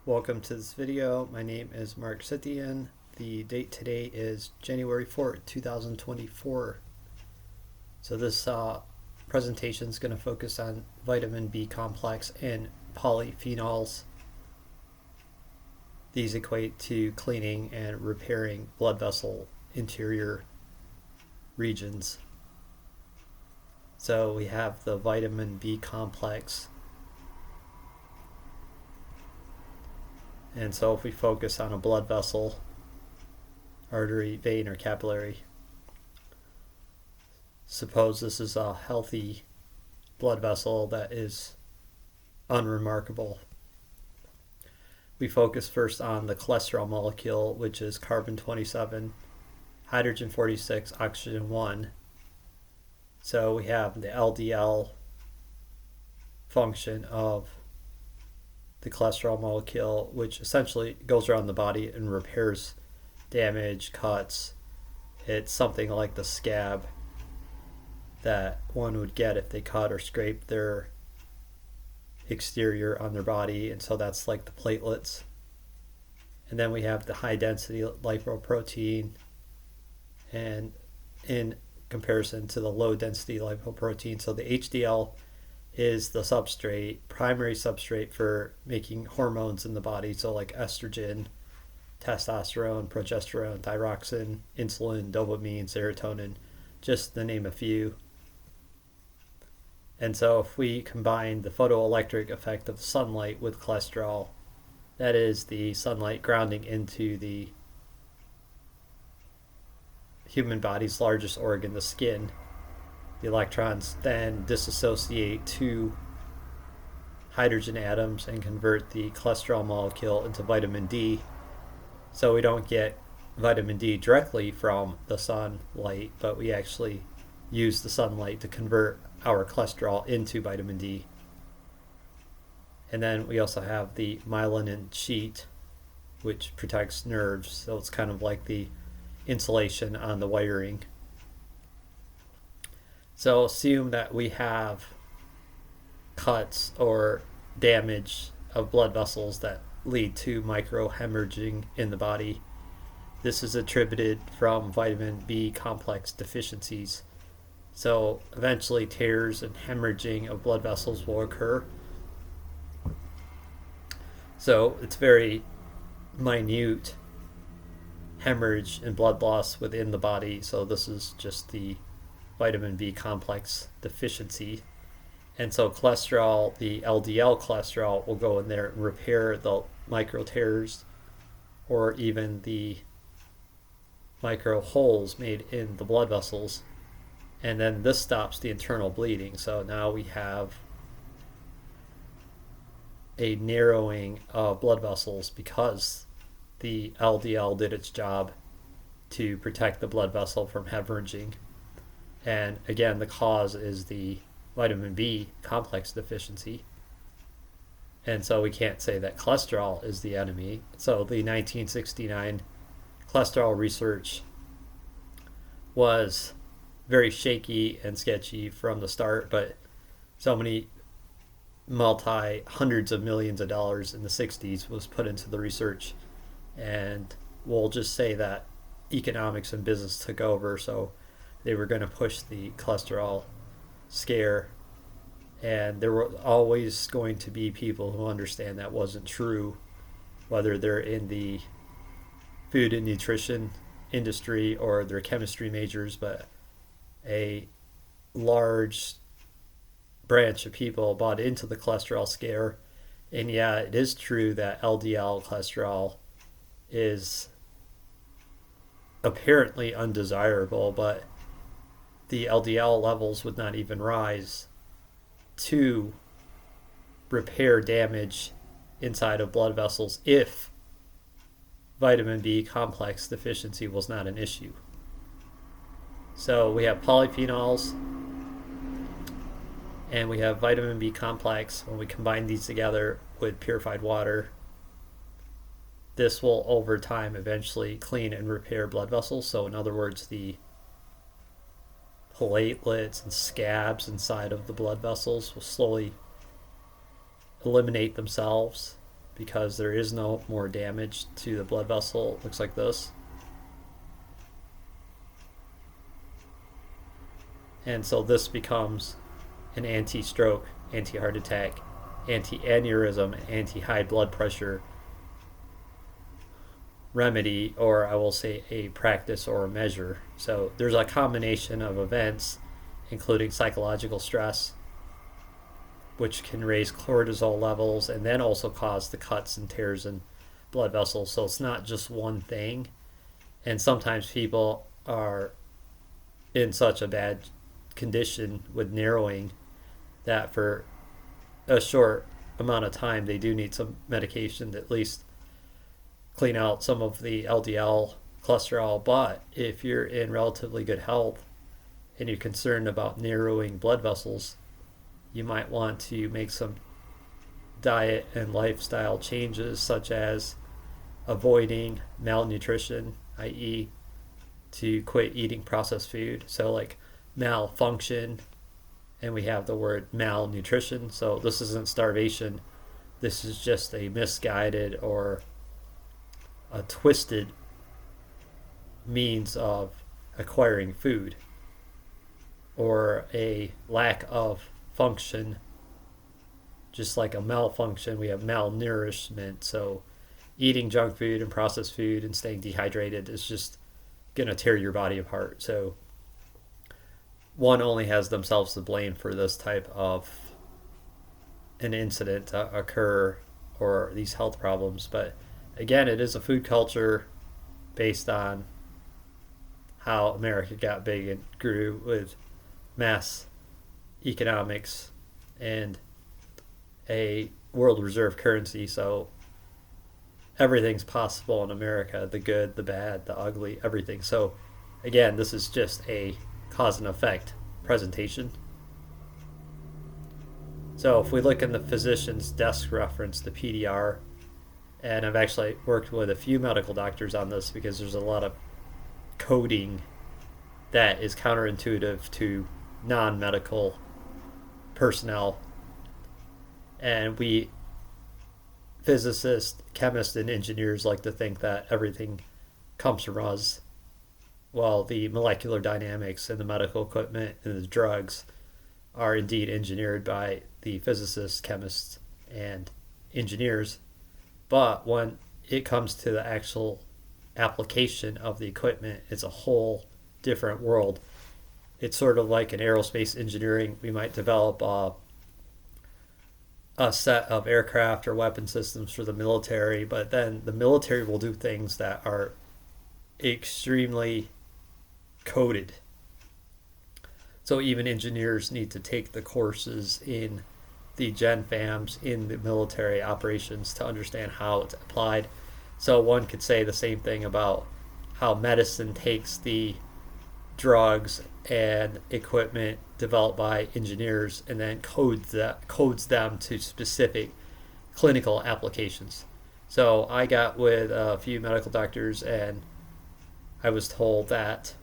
Welcome to this video. My name is Mark Sithian. The date today is January 4th, 2024. So this presentation is going to focus on vitamin B complex and polyphenols. These equate to cleaning and repairing blood vessel interior regions. So we have the vitamin B complex. And so if we focus on a blood vessel, artery, vein, or capillary, suppose this is a healthy blood vessel that is unremarkable. We focus first on the cholesterol molecule, which is carbon 27, hydrogen 46, oxygen 1. So we have the LDL function of the cholesterol molecule, which essentially goes around the body and repairs damage, cuts. It's something like the scab that one would get if they cut or scrape their exterior on their body, and so that's like the platelets. And then we have the high density lipoprotein, and in comparison to the low density lipoprotein, so the HDL is the substrate, primary substrate for making hormones in the body, so like estrogen, testosterone, progesterone, thyroxine, insulin, dopamine, serotonin, just to name a few. And so if we combine the photoelectric effect of sunlight with cholesterol, that is the sunlight grounding into the human body's largest organ, the skin, the electrons then dissociate two hydrogen atoms and convert the cholesterol molecule into vitamin D. So we don't get vitamin D directly from the sunlight, but we actually use the sunlight to convert our cholesterol into vitamin D. And then we also have the myelin sheet, which protects nerves. So it's kind of like the insulation on the wiring. So assume that we have cuts or damage of blood vessels that lead to microhemorrhaging in the body. This is attributed from vitamin B complex deficiencies. So eventually tears and hemorrhaging of blood vessels will occur. So it's very minute hemorrhage and blood loss within the body. So this is just the vitamin B complex deficiency. And so cholesterol, the LDL cholesterol, will go in there and repair the micro tears or even the micro holes made in the blood vessels. And then this stops the internal bleeding. So now we have a narrowing of blood vessels because the LDL did its job to protect the blood vessel from hemorrhaging. And again, the cause is the vitamin B complex deficiency. And so we can't say that cholesterol is the enemy. So the 1969 cholesterol research was very shaky and sketchy from the start, but so many hundreds of millions of dollars in the 60s was put into the research. And we'll just say that economics and business took over, so they were going to push the cholesterol scare, and there were always going to be people who understand that wasn't true, whether they're in the food and nutrition industry or they're chemistry majors, but a large branch of people bought into the cholesterol scare. And yeah, it is true that LDL cholesterol is apparently undesirable, but the LDL levels would not even rise to repair damage inside of blood vessels if vitamin B complex deficiency was not an issue. So we have polyphenols and we have vitamin B complex. When we combine these together with purified water, this will over time eventually clean and repair blood vessels. So in other words, the platelets and scabs inside of the blood vessels will slowly eliminate themselves because there is no more damage to the blood vessel. It looks like this. And so this becomes an anti-stroke, anti-heart attack, anti-aneurysm, anti-high blood pressure remedy, or I will say a practice or a measure. So there's a combination of events, including psychological stress, which can raise cortisol levels and then also cause the cuts and tears in blood vessels. So it's not just one thing. And sometimes people are in such a bad condition with narrowing that for a short amount of time they do need some medication to at least clean out some of the LDL cholesterol. But if you're in relatively good health and you're concerned about narrowing blood vessels, you might want to make some diet and lifestyle changes, such as avoiding malnutrition, i.e. to quit eating processed food. So like malfunction, and we have the word malnutrition. So this isn't starvation. This is just a misguided or a twisted means of acquiring food, or a lack of function. Just like a malfunction, we have malnourishment. So eating junk food and processed food and staying dehydrated is just going to tear your body apart. So one only has themselves to blame for this type of an incident to occur or these health problems. But again, it is a food culture based on how America got big and grew with mass economics and a world reserve currency. So everything's possible in America, the good, the bad, the ugly, everything. So again, this is just a cause and effect presentation. So if we look in the physician's desk reference, the PDR, and I've actually worked with a few medical doctors on this because there's a lot of coding that is counterintuitive to non-medical personnel. And we physicists, chemists, and engineers like to think that everything comes from us. Well, the molecular dynamics and the medical equipment and the drugs are indeed engineered by the physicists, chemists, and engineers. But when it comes to the actual application of the equipment, it's a whole different world. It's sort of like in aerospace engineering. We might develop a set of aircraft or weapon systems for the military, but then the military will do things that are extremely coded. So even engineers need to take the courses in the Gen FAMs in the military operations to understand how it's applied. So one could say the same thing about how medicine takes the drugs and equipment developed by engineers and then codes them to specific clinical applications. So I got with a few medical doctors and I was told that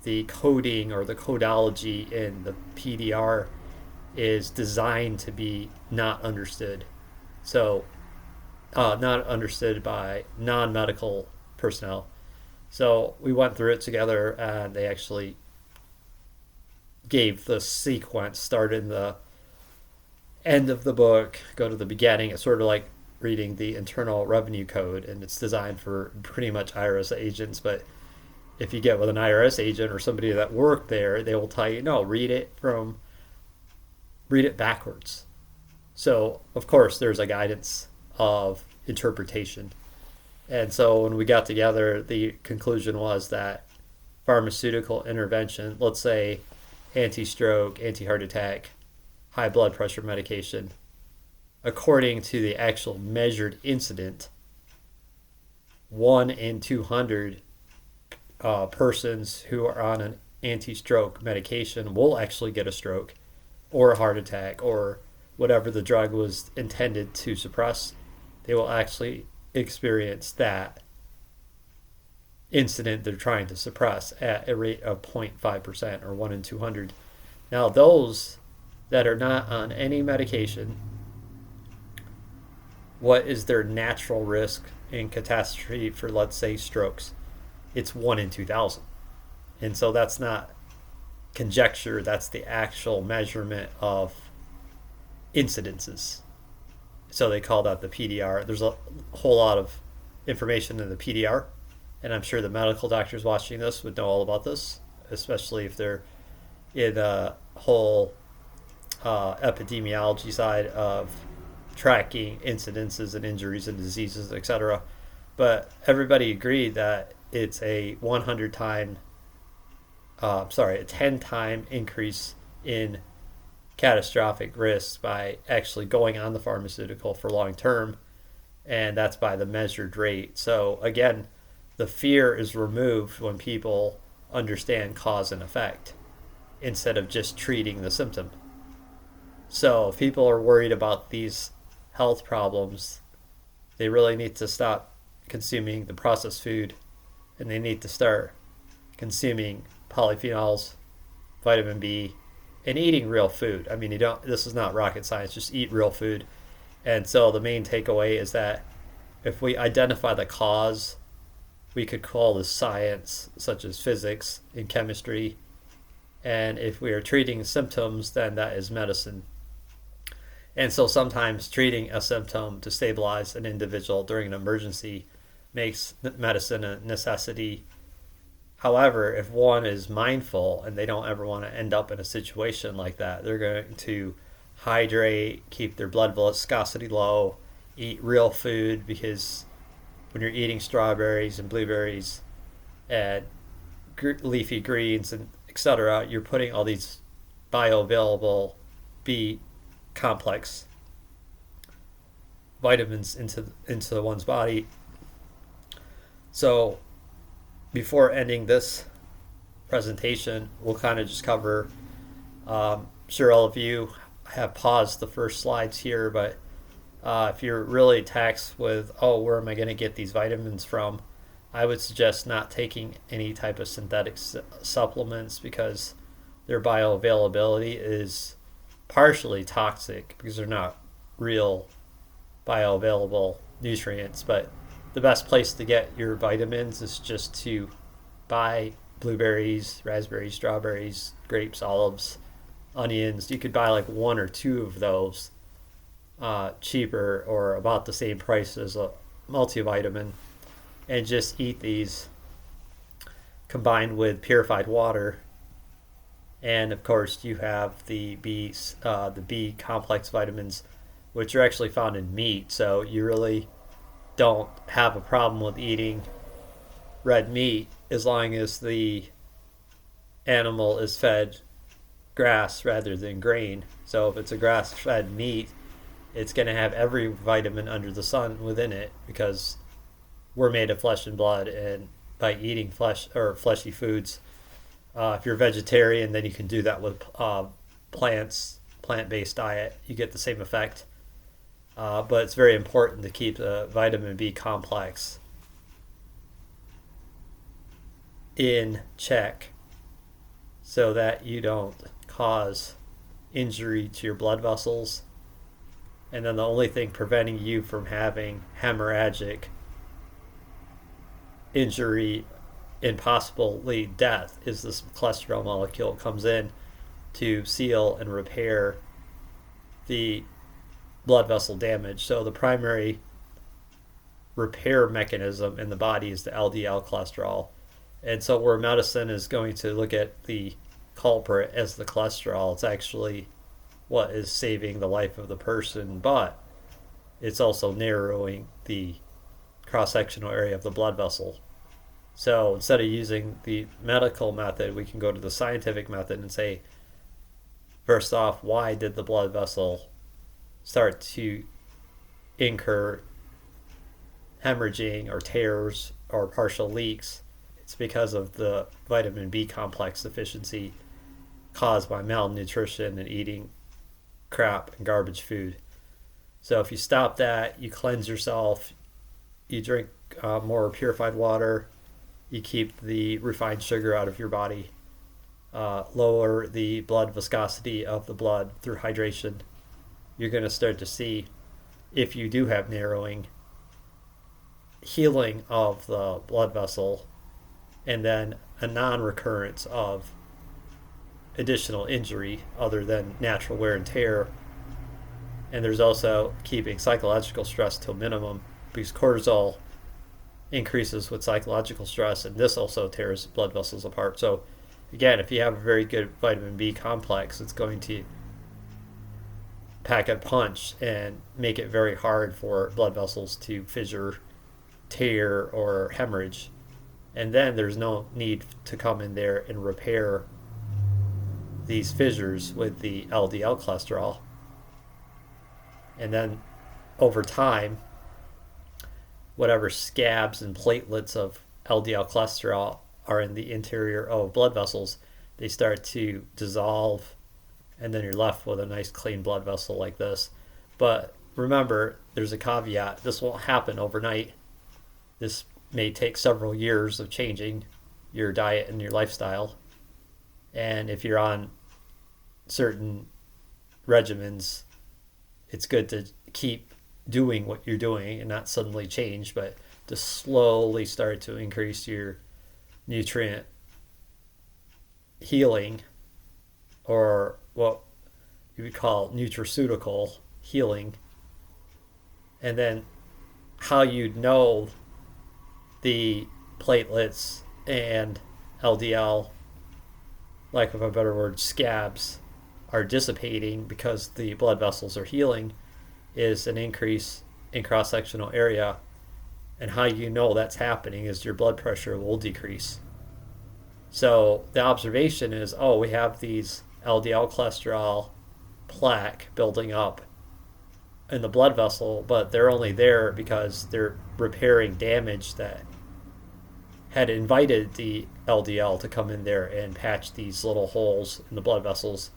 the coding or the codology in the PDR is designed to be not understood. So not understood by non-medical personnel. So we went through it together and they actually gave the sequence, start in the end of the book, go to the beginning. It's sort of like reading the Internal Revenue Code, and it's designed for pretty much IRS agents. But if you get with an IRS agent or somebody that worked there, they will tell you, no, read it backwards. So of course there's a guidance of interpretation. And so when we got together, the conclusion was that pharmaceutical intervention, let's say anti-stroke, anti-heart attack, high blood pressure medication, according to the actual measured incident, 1 in 200 persons who are on an anti-stroke medication will actually get a stroke or a heart attack or whatever the drug was intended to suppress. They will actually experience that incident they're trying to suppress at a rate of 0.5% or 1 in 200. Now those that are not on any medication what is their natural risk in catastrophe for, let's say, strokes? It's 1 in 2,000. And so that's not conjecture, that's the actual measurement of incidences. So they call that the PDR. There's a whole lot of information in the PDR, and I'm sure the medical doctors watching this would know all about this, especially if they're in the whole epidemiology side of tracking incidences and injuries and diseases, etc. But everybody agreed that it's a 10-time increase in catastrophic risks by actually going on the pharmaceutical for long term, and that's by the measured rate. So again, the fear is removed when people understand cause and effect instead of just treating the symptom. So if people are worried about these health problems, they really need to stop consuming the processed food, and they need to start consuming polyphenols, vitamin B, and eating real food. I mean, this is not rocket science, just eat real food. And so the main takeaway is that if we identify the cause, we could call this science, such as physics and chemistry. And if we are treating symptoms, then that is medicine. And so sometimes treating a symptom to stabilize an individual during an emergency makes medicine a necessity. However, if one is mindful and they don't ever want to end up in a situation like that, they're going to hydrate, keep their blood viscosity low, eat real food, because when you're eating strawberries and blueberries and leafy greens and etc., you're putting all these bioavailable B complex vitamins into one's body. So before ending this presentation, we'll kind of just cover, sure all of you have paused the first slides here, but if you're really taxed with, where am I going to get these vitamins from, I would suggest not taking any type of synthetic supplements, because their bioavailability is partially toxic because they're not real bioavailable nutrients. But the best place to get your vitamins is just to buy blueberries, raspberries, strawberries, grapes, olives, onions. You could buy like 1 or 2 of those cheaper or about the same price as a multivitamin, and just eat these combined with purified water. And of course, you have the B complex vitamins, which are actually found in meat. So you really don't have a problem with eating red meat as long as the animal is fed grass rather than grain. So if it's a grass-fed meat, it's going to have every vitamin under the sun within it, because we're made of flesh and blood, and by eating flesh or fleshy foods, if you're vegetarian, then you can do that with plant-based diet. You get the same effect. But it's very important to keep the vitamin B complex in check so that you don't cause injury to your blood vessels. And then the only thing preventing you from having hemorrhagic injury and possibly death is this cholesterol molecule comes in to seal and repair the blood vessel damage. So the primary repair mechanism in the body is the LDL cholesterol. And so where medicine is going to look at the culprit as the cholesterol, it's actually what is saving the life of the person, but it's also narrowing the cross-sectional area of the blood vessel. So instead of using the medical method, we can go to the scientific method and say, first off, why did the blood vessel start to incur hemorrhaging or tears or partial leaks? It's because of the vitamin B complex deficiency caused by malnutrition and eating crap and garbage food. So if you stop that, you cleanse yourself, you drink more purified water, you keep the refined sugar out of your body, lower the blood viscosity of the blood through hydration, you're going to start to see if you do have narrowing, healing of the blood vessel, and then a non-recurrence of additional injury other than natural wear and tear. And there's also keeping psychological stress to a minimum, because cortisol increases with psychological stress, and this also tears blood vessels apart. So again, if you have a very good vitamin B complex, it's going to pack a punch and make it very hard for blood vessels to fissure, tear, or hemorrhage. And then there's no need to come in there and repair these fissures with the LDL cholesterol. And then over time, whatever scabs and platelets of LDL cholesterol are in the interior of blood vessels, they start to dissolve, and then you're left with a nice clean blood vessel like this. But remember, there's a caveat. This won't happen overnight. This may take several years of changing your diet and your lifestyle. And if you're on certain regimens, it's good to keep doing what you're doing and not suddenly change, but to slowly start to increase your nutrient healing, or what you would call nutraceutical healing. And then how you'd know the platelets and LDL, lack of a better word, scabs, are dissipating because the blood vessels are healing, is an increase in cross-sectional area. And how you know that's happening is your blood pressure will decrease. So the observation is, oh, we have these LDL cholesterol plaque building up in the blood vessel, but they're only there because they're repairing damage that had invited the LDL to come in there and patch these little holes in the blood vessels.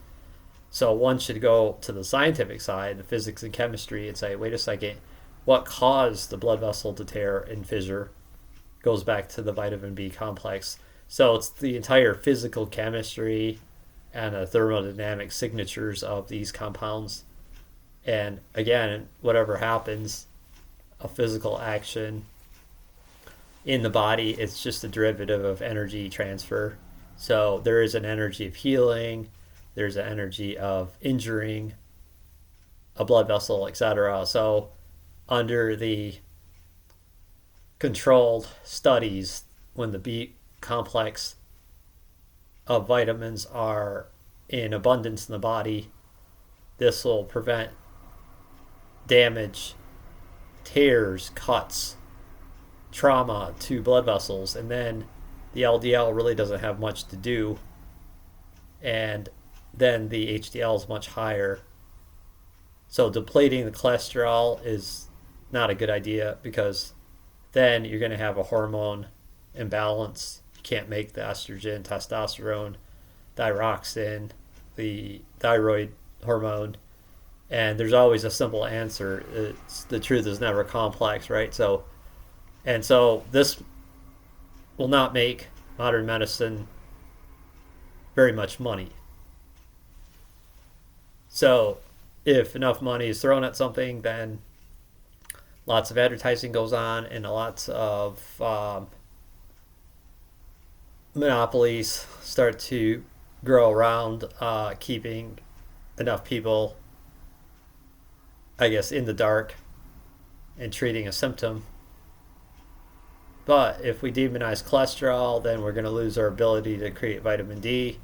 So one should go to the scientific side, the physics and chemistry, and say, wait a second, what caused the blood vessel to tear and fissure? Goes back to the vitamin B complex. So it's the entire physical chemistry and the thermodynamic signatures of these compounds. And again, whatever happens, a physical action in the body, it's just a derivative of energy transfer. So there is an energy of healing, there's an energy of injuring a blood vessel, etc. So under the controlled studies, when the B complex of vitamins are in abundance in the body, this will prevent damage, tears, cuts, trauma to blood vessels. And then the LDL really doesn't have much to do, and then the HDL is much higher. So depleting the cholesterol is not a good idea, because then you're going to have a hormone imbalance. You can't make the estrogen, testosterone, thyroxine, the thyroid hormone. And there's always a simple answer. The truth is never complex, right? So this will not make modern medicine very much money. So if enough money is thrown at something, then lots of advertising goes on, and lots of monopolies start to grow around keeping enough people, I guess, in the dark and treating a symptom. But if we demonize cholesterol, then we're going to lose our ability to create vitamin D.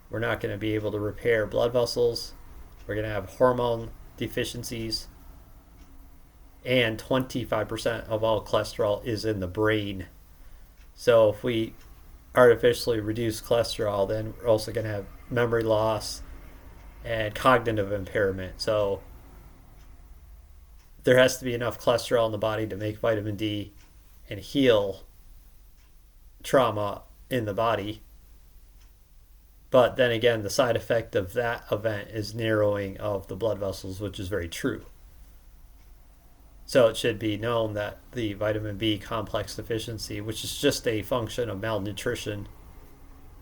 We're not going to be able to repair blood vessels. We're going to have hormone deficiencies. And 25% of all cholesterol is in the brain. So if we artificially reduce cholesterol, then we're also going to have memory loss and cognitive impairment. So there has to be enough cholesterol in the body to make vitamin D and heal trauma in the body. But then again, the side effect of that event is narrowing of the blood vessels, which is very true. So it should be known that the vitamin B complex deficiency, which is just a function of malnutrition,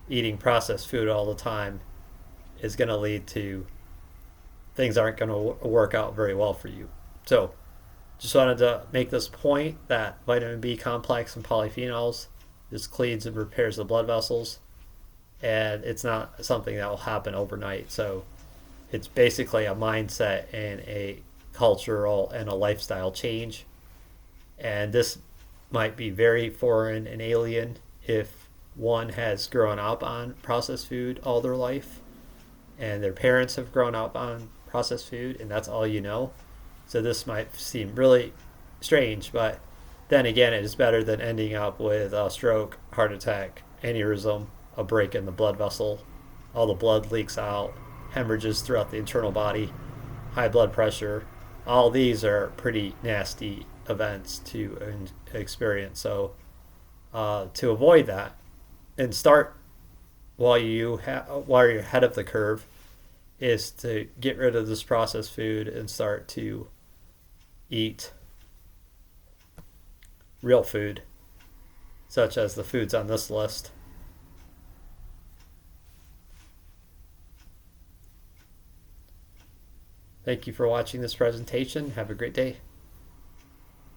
eating processed food all the time, is going to lead to things aren't going to work out very well for you. So just wanted to make this point that vitamin B complex and polyphenols just cleans and repairs the blood vessels, and it's not something that will happen overnight. So it's basically a mindset and a cultural and a lifestyle change. And this might be very foreign and alien if one has grown up on processed food all their life and their parents have grown up on processed food and that's all you know. So this might seem really strange, but then again, it is better than ending up with a stroke, heart attack, aneurysm, a break in the blood vessel, all the blood leaks out, hemorrhages throughout the internal body, high blood pressure. All these are pretty nasty events to experience. So to avoid that and start while you're ahead of the curve is to get rid of this processed food and start to eat real food, such as the foods on this list. Thank you for watching this presentation. Have a great day.